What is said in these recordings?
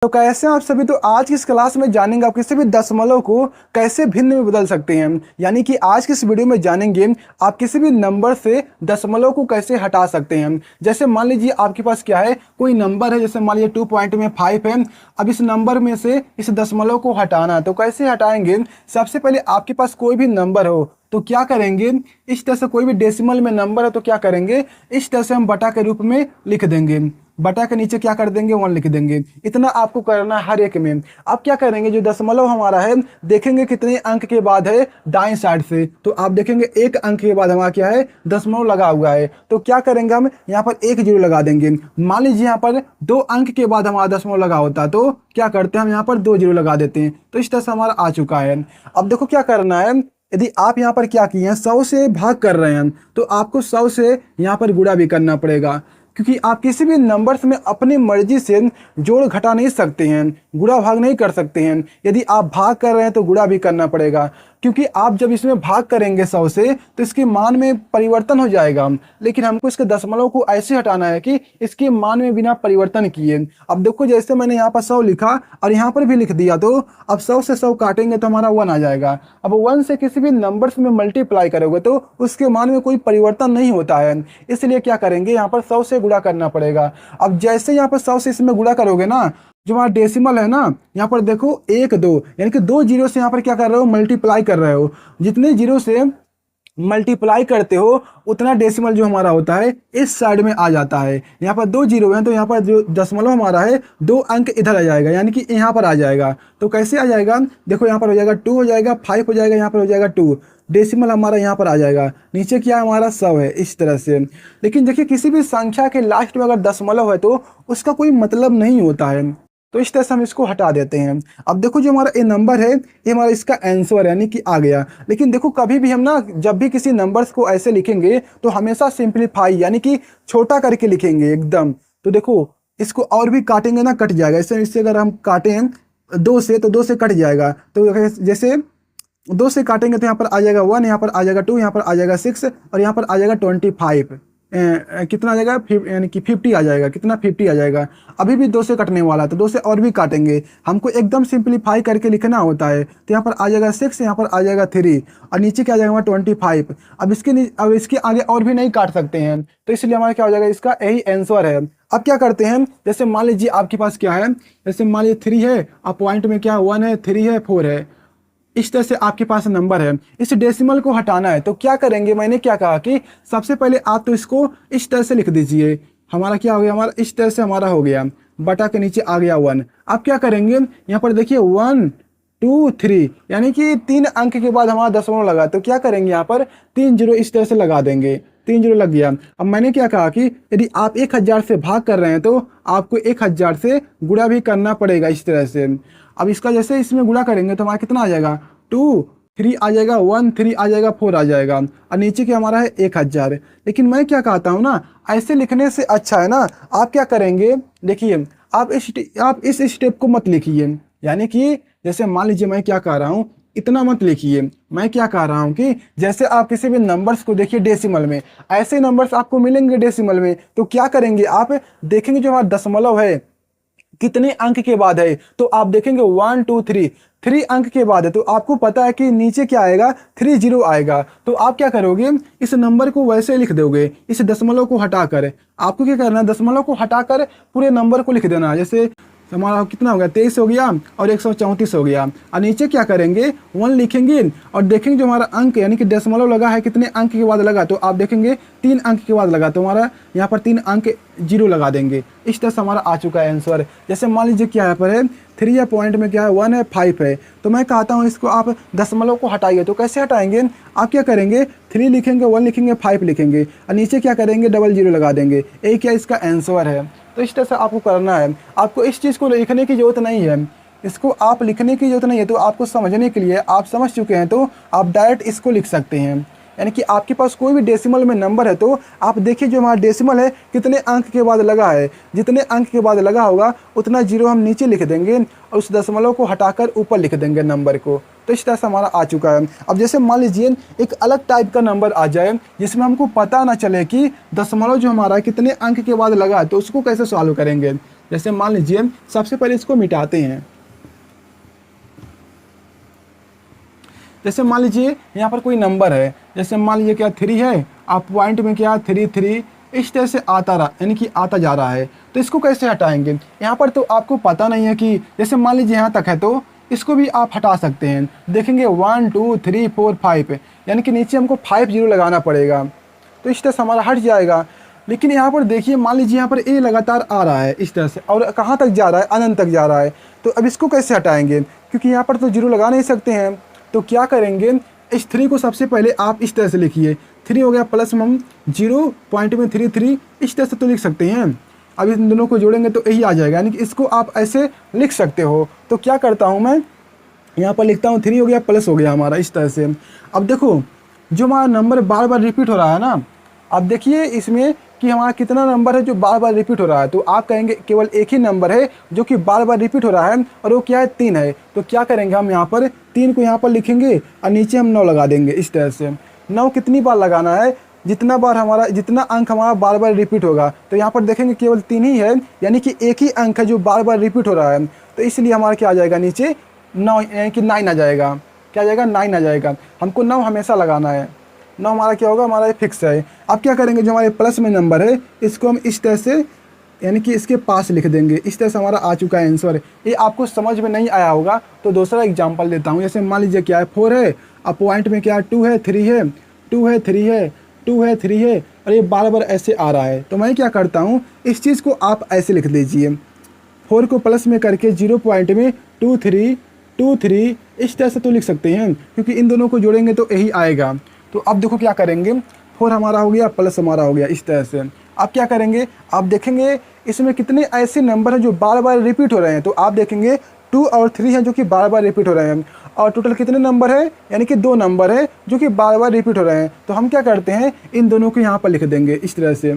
तो कैसे हैं आप सभी। तो आज की इस क्लास में जानेंगे आप किसी भी दशमलव को कैसे भिन्न में बदल सकते हैं। यानी कि आज की इस वीडियो में जानेंगे आप किसी भी नंबर से दशमलव को कैसे हटा सकते हैं। जैसे मान लीजिए आपके पास क्या है, कोई नंबर है, जैसे मान लीजिए 2.5 है। अब इस नंबर में से इस दशमलव को हटाना है, तो कैसे हटाएंगे। सबसे पहले आपके पास कोई भी नंबर हो तो क्या करेंगे, इस तरह से कोई भी डेसिमल में नंबर है तो क्या करेंगे, इस तरह से हम बटा के रूप में लिख देंगे। बटा के नीचे क्या कर देंगे, 1 लिख देंगे। इतना आपको करना है हर एक में। अब क्या करेंगे, जो दशमलव हमारा है देखेंगे कितने अंक के बाद है, दाएं साइड से। तो आप देखेंगे 1 अंक के बाद हमारा क्या है, दशमलव लगा हुआ है। तो क्या करेंगे, हम यहाँ पर 1 जीरो लगा देंगे। मान लीजिए यहाँ पर 2 अंक के बाद हमारा दशमलव लगा होता तो क्या करते हैं, हम यहाँ पर 2 जीरो लगा देते हैं। तो इस तरह से हमारा आ चुका है। अब देखो क्या करना है, यदि आप यहाँ पर क्या किए हैं, 100 से भाग कर रहे हैं तो आपको 100 से यहाँ पर गुणा भी करना पड़ेगा, क्योंकि आप किसी भी नंबर्स में अपनी मर्जी से जोड़ घटा नहीं सकते हैं, गुणा भाग नहीं कर सकते हैं। यदि आप भाग कर रहे हैं तो गुणा भी करना पड़ेगा, क्योंकि आप जब इसमें भाग करेंगे 100 से तो इसके मान में परिवर्तन हो जाएगा। लेकिन हमको इसके दशमलव को ऐसे हटाना है कि इसके मान में बिना परिवर्तन किए। अब देखो जैसे मैंने यहाँ पर 100 लिखा और यहाँ पर भी लिख दिया, तो अब 100 से 100 काटेंगे तो हमारा 1 आ जाएगा। अब 1 से किसी भी नंबर्स में मल्टीप्लाई करोगे तो उसके मान में कोई परिवर्तन नहीं होता है, इसलिए क्या करेंगे, यहाँ पर 100 से गुणा करना पड़ेगा। अब जैसे यहाँ पर 100 से इसमें गुणा करोगे ना, जो हमारा डेसिमल है ना, यहाँ पर देखो 1 2 यानी कि 2 जीरो से यहाँ पर क्या कर रहे हो, मल्टीप्लाई कर रहे हो। जितने जीरो से मल्टीप्लाई करते हो उतना डेसिमल जो हमारा होता है इस साइड में आ जाता है। यहाँ पर 2 जीरो है तो यहाँ पर जो दशमलव हमारा है 2 अंक इधर आ जाएगा, यानी कि यहाँ पर आ जाएगा। तो कैसे आ जाएगा, देखो यहाँ पर हो जाएगा 2 हो जाएगा, 5 हो जाएगा, यहाँ पर हो जाएगा 2। डेसिमल हमारा यहाँ पर आ जाएगा, नीचे क्या हमारा 100 है, इस तरह से। लेकिन देखिए किसी भी संख्या के लास्ट में अगर दशमलव है तो उसका कोई मतलब नहीं होता है, तो इस तरह से हम इसको हटा देते हैं। अब देखो जो हमारा ये नंबर है ये हमारा इसका आंसर यानी कि आ गया। लेकिन देखो कभी भी हम ना जब भी किसी नंबर्स को ऐसे लिखेंगे तो हमेशा सिंप्लीफाई यानी कि छोटा करके लिखेंगे एकदम। तो देखो इसको और भी काटेंगे ना, कट जाएगा। इससे अगर हम काटें 2 से तो 2 से कट जाएगा। तो जैसे 2 से काटेंगे तो यहाँ पर आ जाएगा 1, यहाँ पर आ जाएगा 2, यहाँ पर आ जाएगा 6 और यहाँ पर आ जाएगा 25। कितना आ जाएगा, यानी कि 50 आ जाएगा। कितना, 50 आ जाएगा। अभी भी 2 से कटने वाला है तो 2 से और भी काटेंगे। हमको एकदम सिंप्लीफाई करके लिखना होता है। तो यहाँ पर आ जाएगा 6, यहाँ पर आ जाएगा 3 और नीचे क्या आ जाएगा 25। अब इसके आगे और भी नहीं काट सकते हैं, तो इसलिए हमारा क्या हो जाएगा, इसका यही आंसर है। अब क्या करते हैं, जैसे मान लीजिए आपके पास क्या है, जैसे मान लीजिए 3 है और पॉइंट में क्या 1 है, 3 है, 4 है, इस तरह से आपके पास नंबर है। इस डेसिमल को हटाना है तो क्या करेंगे, मैंने क्या कहा कि सबसे पहले आप तो इसको इस तरह से लिख दीजिए। हमारा क्या हो गया, हमारा इस तरह से हमारा हो गया, बटा के नीचे आ गया 1। आप क्या करेंगे, यहाँ पर देखिए 1 2 3 यानी कि 3 अंक के बाद हमारा दशमलव लगा, तो क्या करेंगे, यहाँ पर 3 जीरो इस तरह से लगा देंगे। 3 जीरो लग गया। अब मैंने क्या कहा कि यदि आप 1000 से भाग कर रहे हैं तो आपको 1000 से गुणा भी करना पड़ेगा इस तरह से। अब इसका जैसे इसमें गुणा करेंगे तो हमारा कितना आ जाएगा, 2 3 आ जाएगा, 1 3 आ जाएगा, 4 आ जाएगा और नीचे क्या हमारा है 1000। लेकिन मैं क्या कहता हूँ ना, ऐसे लिखने से अच्छा है ना, आप क्या करेंगे, देखिए आप इस स्टेप को मत लिखिए। यानी कि जैसे मान लीजिए मैं क्या कह रहा हूँ, इतना मत लिखिए। मैं क्या कह रहा हूँ कि जैसे आप किसी भी नंबर्स को देखिए डेसिमल में, ऐसे नंबर्स आपको मिलेंगे डेसिमल में, तो क्या करेंगे, आप देखेंगे जो हमारा दशमलव है कितने अंक के बाद है, तो आप देखेंगे 1 2 3 अंक के बाद है, तो आपको पता है कि नीचे क्या आएगा, 3 जीरो आएगा। तो आप क्या करोगे, इस नंबर को वैसे लिख दोगे, इस दशमलव को हटाकर। आपको क्या करना है, दशमलव को हटाकर पूरे नंबर को लिख देना। जैसे हमारा कितना हो गया, 23 हो गया और 134 हो गया। और नीचे क्या करेंगे, 1 लिखेंगे और देखेंगे जो हमारा अंक यानी कि दशमलव लगा है कितने अंक के बाद लगा, तो आप देखेंगे 3 अंक के बाद लगा, तो हमारा यहाँ पर 3 अंक जीरो लगा देंगे। इस तरह से हमारा आ चुका है आंसर। जैसे मान लीजिए क्या यहाँ पर है, 3 है, पॉइंट में क्या है 1 है, 5 है, तो मैं कहता हूँ इसको आप दशमलव को हटाइए। तो कैसे हटाएंगे, आप क्या करेंगे, 3 लिखेंगे, 1 लिखेंगे, 5 लिखेंगे और नीचे क्या करेंगे, डबल जीरो लगा देंगे। यही क्या इसका आंसर है। तो इस तरह से आपको करना है। आपको इस चीज़ को लिखने की ज़रूरत नहीं है, इसको आप लिखने की ज़रूरत नहीं है। तो आपको समझने के लिए, आप समझ चुके हैं तो आप डायरेक्ट इसको लिख सकते हैं। यानी कि आपके पास कोई भी डेसिमल में नंबर है तो आप देखिए जो हमारा डेसिमल है कितने अंक के बाद लगा है, जितने अंक के बाद लगा होगा उतना जीरो हम नीचे लिख देंगे और उस दशमलव को हटाकर ऊपर लिख देंगे नंबर को। तो इस तरह से हमारा आ चुका है। अब जैसे मान लीजिए एक अलग टाइप का नंबर आ जाए जिसमें हमको पता ना चले कि दशमलव जो हमारा कितने अंक के बाद लगा है, तो उसको कैसे सॉल्व करेंगे। जैसे मान लीजिए सबसे पहले इसको मिटाते हैं। जैसे मान लीजिए यहाँ पर कोई नंबर है, जैसे मान लीजिए क्या 3 है, आप पॉइंट में क्या 3 3 इस तरह से आता रहा, यानी कि आता जा रहा है। तो इसको कैसे हटाएंगे? यहाँ पर तो आपको पता नहीं है कि जैसे मान लीजिए यहाँ तक है तो इसको भी आप हटा सकते हैं। देखेंगे 1 2 3 4 5, यानी कि नीचे हमको 5 0 लगाना पड़ेगा, तो इस तरह से हमारा हट जाएगा। लेकिन यहाँ पर देखिए मान लीजिए यहाँ पर ए लगातार आ रहा है इस तरह से, और कहाँ तक जा रहा है? अनंत तक जा रहा है। तो अब इसको कैसे हटाएंगे? क्योंकि यहाँ पर तो 0 लगा नहीं सकते हैं। तो क्या करेंगे, इस 3 को सबसे पहले आप इस तरह से लिखिए। 3 हो गया प्लस में हम 0 पॉइंट में 3 3 इस तरह से तो लिख सकते हैं। अब इन दोनों को जोड़ेंगे तो यही आ जाएगा, यानी कि इसको आप ऐसे लिख सकते हो। तो क्या करता हूँ मैं, यहाँ पर लिखता हूँ 3 हो गया प्लस हो गया हमारा इस तरह से। अब देखो जो हमारा नंबर बार बार रिपीट हो रहा है ना, अब देखिए इसमें कि हमारा कितना नंबर है जो बार बार रिपीट हो रहा है। तो आप कहेंगे केवल एक ही नंबर है जो कि बार बार रिपीट हो रहा है, और वो क्या है? 3 है। तो क्या करेंगे, हम यहाँ पर 3 को यहाँ पर लिखेंगे और नीचे हम 9 लगा देंगे इस तरह से। 9 कितनी बार लगाना है? जितना बार हमारा, जितना अंक हमारा बार बार रिपीट होगा। तो यहाँ पर देखेंगे केवल 3 ही है, यानी कि एक ही अंक है जो बार बार रिपीट हो रहा है। तो इसलिए हमारा क्या आ जाएगा नीचे 9, यानी कि 9 आ जाएगा। क्या आ जाएगा? 9 आ जाएगा। हमको 9 हमेशा लगाना है। 9 हमारा क्या होगा? हमारा फिक्स है। अब क्या करेंगे, जो हमारे प्लस में नंबर है इसको हम इस तरह से, यानी कि इसके पास लिख देंगे। इस तरह से हमारा आ चुका है आंसर। ये आपको समझ में नहीं आया होगा तो दूसरा एग्जांपल देता हूँ। जैसे मान लीजिए क्या है 4 है, अब पॉइंट में क्या 2 है 3 है, 2 है 3 है, 2 है 3 है, और ये बार बार ऐसे आ रहा है। तो मैं क्या करता हूँ, इस चीज़ को आप ऐसे लिख दीजिए। 4 को प्लस में करके 0 पॉइंट में 2 3 2 3 इस तरह से तो लिख सकते हैं, क्योंकि इन दोनों को जोड़ेंगे तो यही आएगा। तो अब देखो क्या करेंगे, 4 हमारा हो गया प्लस हमारा हो गया इस तरह से। अब क्या करेंगे, आप देखेंगे इसमें कितने ऐसे नंबर हैं जो बार बार रिपीट हो रहे हैं। तो आप देखेंगे 2 और 3 हैं जो कि बार बार रिपीट हो रहे हैं, और टोटल कितने नंबर है? यानी कि 2 नंबर है जो कि बार बार रिपीट हो रहे हैं। तो हम क्या करते हैं, इन दोनों को यहाँ पर लिख देंगे इस तरह से।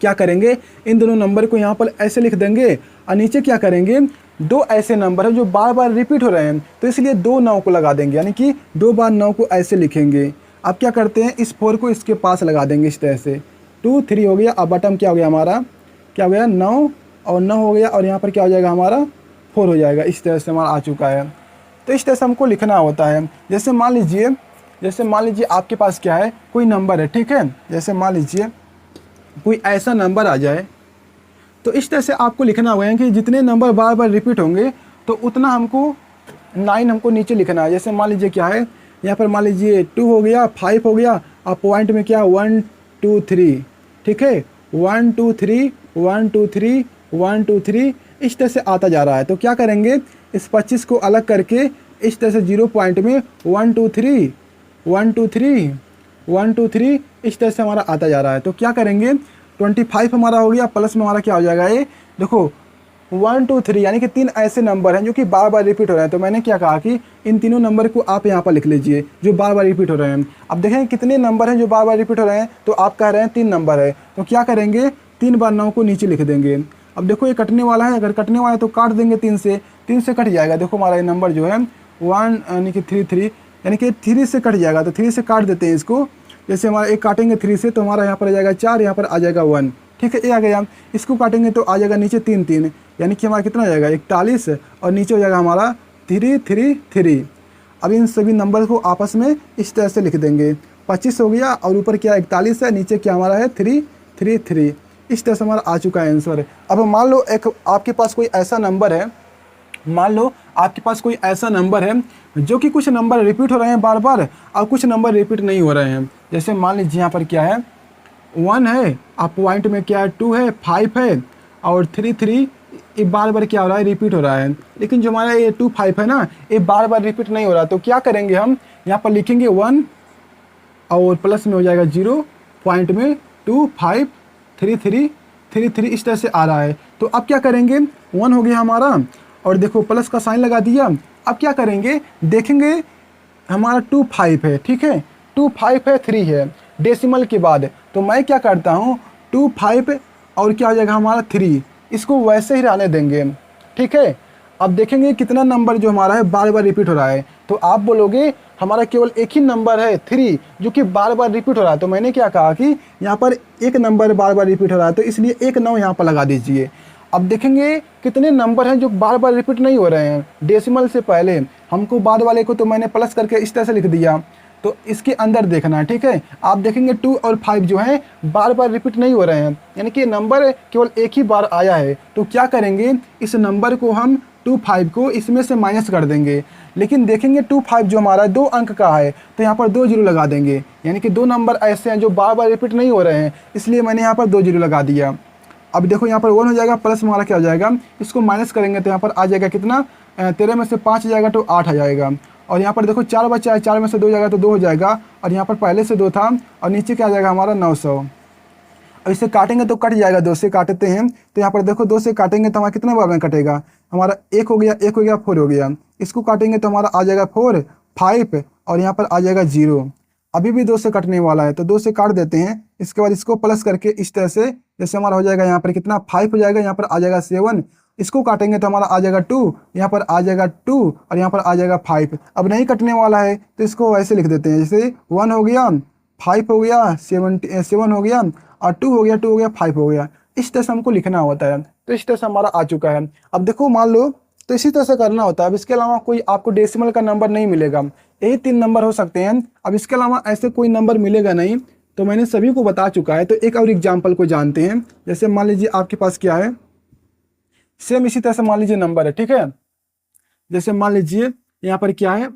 क्या करेंगे, इन दोनों नंबर को यहाँ पर ऐसे लिख देंगे, और नीचे क्या करेंगे, 2 ऐसे नंबर हैं जो बार बार रिपीट हो रहे हैं, तो इसलिए 2 9 को लगा देंगे, यानी कि 2 बार 9 को ऐसे लिखेंगे। अब क्या करते हैं, इस 4 को इसके पास लगा देंगे इस तरह से। 2 3 हो गया, अब बटन क्या हो गया हमारा, क्या हो गया 9, और 9 हो गया, और यहाँ पर क्या हो जाएगा हमारा 4 हो जाएगा। इस तरह से हमारा आ चुका है। तो इस तरह से हमको लिखना होता है। जैसे मान लीजिए आपके पास क्या है, कोई नंबर है, ठीक है। जैसे मान लीजिए कोई ऐसा नंबर आ जाए, तो इस तरह से आपको लिखना होगा कि जितने नंबर बार बार रिपीट होंगे तो उतना हमको 9 हमको नीचे लिखना है। जैसे मान लीजिए क्या है, यहाँ पर मान लीजिए 2 हो गया, 5 हो गया, अब पॉइंट में क्या 1 2 3, ठीक है, 1 2 3 1 2 3 1 2 3 इस तरह से आता जा रहा है। तो क्या करेंगे, इस 25 को अलग करके इस तरह से 0 पॉइंट में 1 2 3 1 2 3 1 2 3 इस तरह से हमारा आता जा रहा है। तो क्या करेंगे, 25 हमारा हो गया, प्लस में हमारा क्या हो जाएगा, ये देखो 1 2 3, यानी कि 3 ऐसे नंबर हैं जो कि बार बार रिपीट हो रहे हैं। तो मैंने क्या कहा कि इन तीनों नंबर को आप यहाँ पर लिख लीजिए जो बार बार रिपीट हो रहे हैं। अब देखें कितने नंबर हैं जो बार बार रिपीट हो रहे हैं, तो आप कह रहे हैं 3 नंबर है। तो क्या करेंगे, 3 बार 9 को नीचे लिख देंगे। अब देखो ये कटने वाला है, अगर कटने वाला है तो काट देंगे 3 से, 3 से कट जाएगा। देखो हमारा ये नंबर जो है 1 यानी कि 3 3, यानी कि 3 से कट जाएगा। तो 3 से काट देते हैं इसको। जैसे हमारा एक काटेंगे 3 से तो हमारा यहाँ पर आ जाएगा 4, यहाँ पर आ जाएगा 1, ठीक है, ये आ गया। इसको काटेंगे तो आ जाएगा नीचे 3 3, यानी कि हमारा कितना आ जाएगा 41, और नीचे हो जाएगा हमारा 3 3 3। अब इन सभी नंबर को आपस में इस तरह से लिख देंगे। 25 हो गया, और ऊपर क्या 41 है, नीचे क्या हमारा है 3 3 3। इस तरह से हमारा आ चुका है आंसर। अब मान लो आपके पास कोई ऐसा नंबर है, जो कि कुछ नंबर रिपीट हो रहे हैं बार बार, और कुछ नंबर रिपीट नहीं हो रहे हैं। जैसे मान लीजिए यहाँ पर क्या है 1 है, अब पॉइंट में क्या है 2 है, 5 है, और 3 3 ये बार बार क्या हो रहा है, रिपीट हो रहा है। लेकिन जो हमारा ये 2 5 है ना, ये बार बार रिपीट नहीं हो रहा। तो क्या करेंगे, हम यहाँ पर लिखेंगे 1, और प्लस में हो जाएगा 0 पॉइंट में 2 5 3 3 3 3 इस तरह से आ रहा है। तो अब क्या करेंगे, 1 हो गया हमारा, और देखो प्लस का साइन लगा दिया। अब क्या करेंगे, देखेंगे हमारा 2 5 है, ठीक है, 2 5 है, 3 है डेसिमल के बाद। तो मैं क्या करता हूँ 2 5 और क्या हो जाएगा हमारा 3, इसको वैसे ही रहने देंगे, ठीक है। अब देखेंगे कितना नंबर जो हमारा है बार बार रिपीट हो रहा है। तो आप बोलोगे हमारा केवल एक ही नंबर है 3 जो कि बार बार रिपीट हो रहा है। तो मैंने क्या कहा कि यहाँ पर एक नंबर बार बार रिपीट हो रहा है, तो इसलिए 1 9 यहाँ पर लगा दीजिए। अब देखेंगे कितने नंबर हैं जो बार बार रिपीट नहीं हो रहे हैं डेसिमल से पहले। हमको बाद वाले को तो मैंने प्लस करके इस तरह से लिख दिया, तो इसके अंदर देखना है, ठीक है। आप देखेंगे 2 और 5 जो हैं बार बार रिपीट नहीं हो रहे हैं, यानी कि नंबर केवल एक ही बार आया है। तो क्या करेंगे, इस नंबर को हम 2 5 को इसमें से माइनस कर देंगे। लेकिन देखेंगे 2 5 जो हमारा 2 अंक का है, तो यहाँ पर 2 जीरो लगा देंगे, यानी कि 2 नंबर ऐसे हैं जो बार बार रिपीट नहीं हो रहे हैं, इसलिए मैंने यहाँ पर 2 जीरो लगा दिया। अब देखो यहाँ पर 1 हो जाएगा, प्लस हमारा क्या हो जाएगा, इसको माइनस करेंगे तो यहाँ पर आ जाएगा कितना, 13 में से 5 जाएगा तो 8 आ जाएगा। और यहाँ पर देखो 4 बचा है, 4 में से 2 जाएगा तो 2 हो जाएगा, और यहाँ पर पहले से 2 था, और नीचे क्या आ जाएगा हमारा 900। अब इसे काटेंगे तो कट जाएगा, 2 से काटते हैं, तो यहाँ पर देखो 2 से काटेंगे तो हमारा कितने बार में कटेगा, हमारा 1 हो गया, 1 हो गया, 4 हो गया। इसको काटेंगे तो हमारा आ जाएगा 4 5, और यहाँ पर आ जाएगा 0। अभी भी 2 से कटने वाला है, तो 2 से काट देते हैं। इसके बाद इसको प्लस करके इस तरह से, जैसे हमारा हो जाएगा यहाँ पर कितना 5 हो जाएगा, यहाँ पर आ जाएगा 7। इसको काटेंगे तो हमारा आ जाएगा 2, यहाँ पर आ जाएगा 2, और यहाँ पर आ जाएगा 5। अब नहीं कटने वाला है तो इसको ऐसे लिख देते हैं, जैसे 1 हो गया, 5 हो गया, 7 हो गया, और 2 हो गया, 2 हो गया, 5 हो गया। इस तरह से हमको लिखना होता है। तो इस तरह से हमारा आ चुका है। अब देखो मान लो, तो इसी तरह से करना होता है। अब इसके अलावा कोई आपको डेसिमल का नंबर नहीं मिलेगा, यही 3 नंबर हो सकते हैं। अब इसके अलावा ऐसे कोई नंबर मिलेगा नहीं, तो मैंने सभी को बता चुका है। तो एक और एग्जाम्पल को जानते हैं। जैसे मान लीजिए आपके पास क्या है, सेम इसी तरह से मान लीजिए नंबर है, ठीक है। जैसे मान लीजिए यहाँ पर क्या है,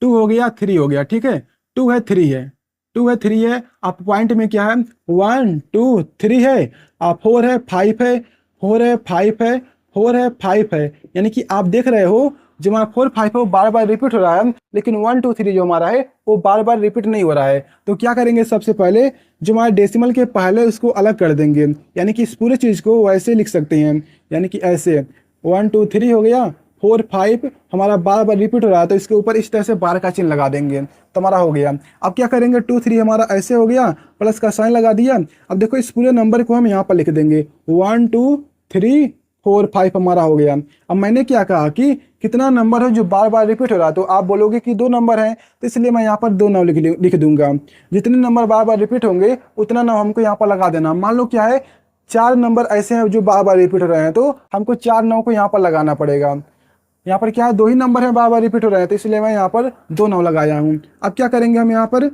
2 हो गया, 3 हो गया, ठीक है। 2 है, 3 है, 2 है, 3 है। आप पॉइंट में क्या है, 1 2 3 है, आप 4 है, 5 है, 4 है, 5 है, 4 है, 5 है। यानी कि आप देख रहे हो जो हमारा 4 5 है वो बार बार रिपीट हो रहा है, लेकिन 1 2 3 जो हमारा है वो बार बार रिपीट नहीं हो रहा है। तो क्या करेंगे, सबसे पहले जो हमारे डेसिमल के पहले उसको अलग कर देंगे, यानी कि इस पूरे चीज़ को वैसे लिख सकते हैं, यानी कि ऐसे 1 2 3 हो गया, 4 5 हमारा बार बार रिपीट हो रहा है, तो इसके ऊपर इस तरह से बार का चिन्ह लगा देंगे तो हमारा हो गया। अब क्या करेंगे, 2 3 हमारा ऐसे हो गया, प्लस का साइन लगा दिया। अब देखो इस पूरे नंबर को हम यहाँ पर लिख देंगे, 1 2 3 4 5 हमारा हो गया। अब मैंने क्या कहा कि कितना नंबर है जो बार बार रिपीट हो रहा है, तो आप बोलोगे कि 2 नंबर हैं, तो इसलिए मैं यहाँ पर 2 नाम लिख दूंगा। जितने नंबर बार बार रिपीट होंगे उतना नाम हमको यहाँ पर लगा देना। मान लो क्या है, 4 नंबर ऐसे हैं जो बार बार रिपीट हो रहे हैं, तो हमको 4 नाम को यहाँ पर लगाना पड़ेगा। यहाँ पर क्या है, 2 ही नंबर है बार बार रिपीट हो रहे हैं, तो इसलिए मैं यहाँ पर 2 नाम लगाया हूँ। अब क्या करेंगे, हम यहाँ पर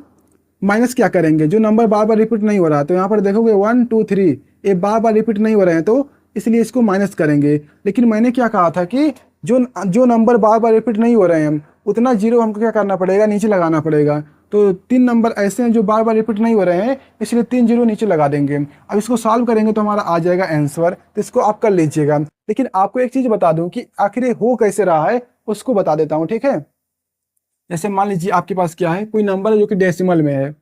माइनस क्या करेंगे, जो नंबर बार बार रिपीट नहीं हो रहा है, तो यहाँ पर देखोगे 1 2 3 ये बार बार रिपीट नहीं हो रहे हैं, तो इसलिए इसको माइनस करेंगे। लेकिन मैंने क्या कहा था कि जो नंबर बार बार रिपीट नहीं हो रहे हैं उतना जीरो हमको क्या करना पड़ेगा, नीचे लगाना पड़ेगा। तो 3 नंबर ऐसे हैं जो बार बार रिपीट नहीं हो रहे हैं, इसलिए 3 जीरो नीचे लगा देंगे। अब इसको सॉल्व करेंगे तो हमारा आ जाएगा आंसर, तो इसको आप कर लीजिएगा। लेकिन आपको एक चीज़ बता दूं कि आखिर ये हो कैसे रहा है उसको बता देता हूँ, ठीक है। जैसे मान लीजिए आपके पास क्या है, कोई नंबर है जो कि डेसिमल में है।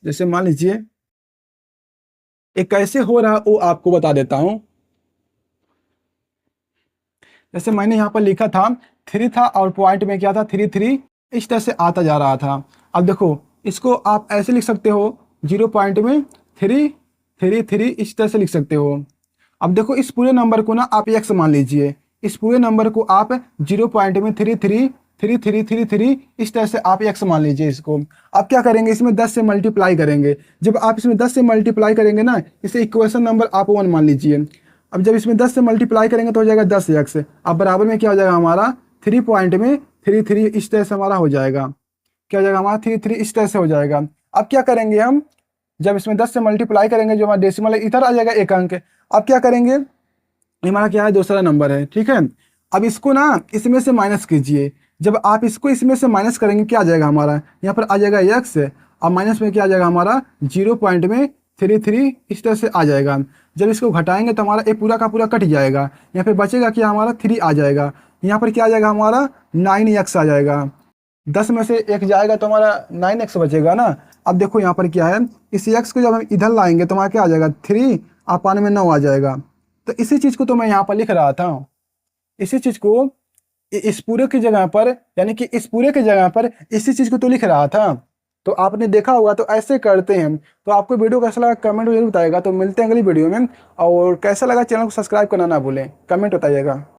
जैसे मान लीजिए ये कैसे हो रहा है वो आपको बता देता हूँ। जैसे मैंने यहाँ पर लिखा था 3 था, और पॉइंट में क्या था 3 3, इस तरह से आता जा रहा था। अब देखो इसको आप ऐसे लिख सकते हो, 0 पॉइंट में 3 3 3 इस तरह से लिख सकते हो। अब देखो इस पूरे नंबर को ना आप x मान लीजिए, इस पूरे नंबर को आप 0 पॉइंट में 3 3 3 3 3 3 इस तरह से आप x मान लीजिए इसको। अब क्या करेंगे, इसमें 10 से मल्टीप्लाई करेंगे। जब आप इसमें 10 से मल्टीप्लाई करेंगे ना, इसे इक्वेशन नंबर आप 1 मान लीजिए। अब जब इसमें 10 से मल्टीप्लाई करेंगे तो हो जाएगा 10x। अब बराबर में क्या हो जाएगा हमारा 3 पॉइंट में 3 3 इस तरह से हमारा हो जाएगा। क्या हो जाएगा हमारा 3 3 इस तरह से हो जाएगा। अब क्या करेंगे हम, जब इसमें 10 से मल्टीप्लाई करेंगे जो हमारा डेसिमल है इधर आ जाएगा 1 अंक। अब क्या करेंगे, हमारा क्या है दूसरा नंबर है, ठीक है। अब इसको ना इसमें से माइनस कीजिए। जब आप इसको इसमें से माइनस करेंगे क्या आ जाएगा हमारा, यहाँ पर आ जाएगा x, और माइनस में क्या आ जाएगा हमारा 0 पॉइंट में 3 3 इस तरह से आ जाएगा। जब इसको घटाएंगे तो हमारा ये पूरा का पूरा कट जाएगा, यहाँ पे बचेगा क्या हमारा 3 आ जाएगा। यहाँ पर क्या आ जाएगा हमारा 9x आ जाएगा। 10 में से 1 जाएगा तो हमारा 9x बचेगा ना। अब देखो यहाँ पर क्या है, इस x को जब हम इधर लाएंगे तो हमारा क्या आ जाएगा 3, और पाने में 9 आ जाएगा। तो इसी चीज़ को तो मैं यहाँ पर लिख रहा था, इसी चीज़ को इस पूरे की जगह पर, यानी कि इस पूरे की जगह पर इसी चीज़ को तो लिख रहा था। तो आपने देखा होगा, तो ऐसे करते हैं। तो आपको वीडियो कैसा लगा कमेंट में जरूर बताइएगा। तो मिलते हैं अगली वीडियो में, और कैसा लगा चैनल को सब्सक्राइब करना ना भूलें, कमेंट बताइएगा।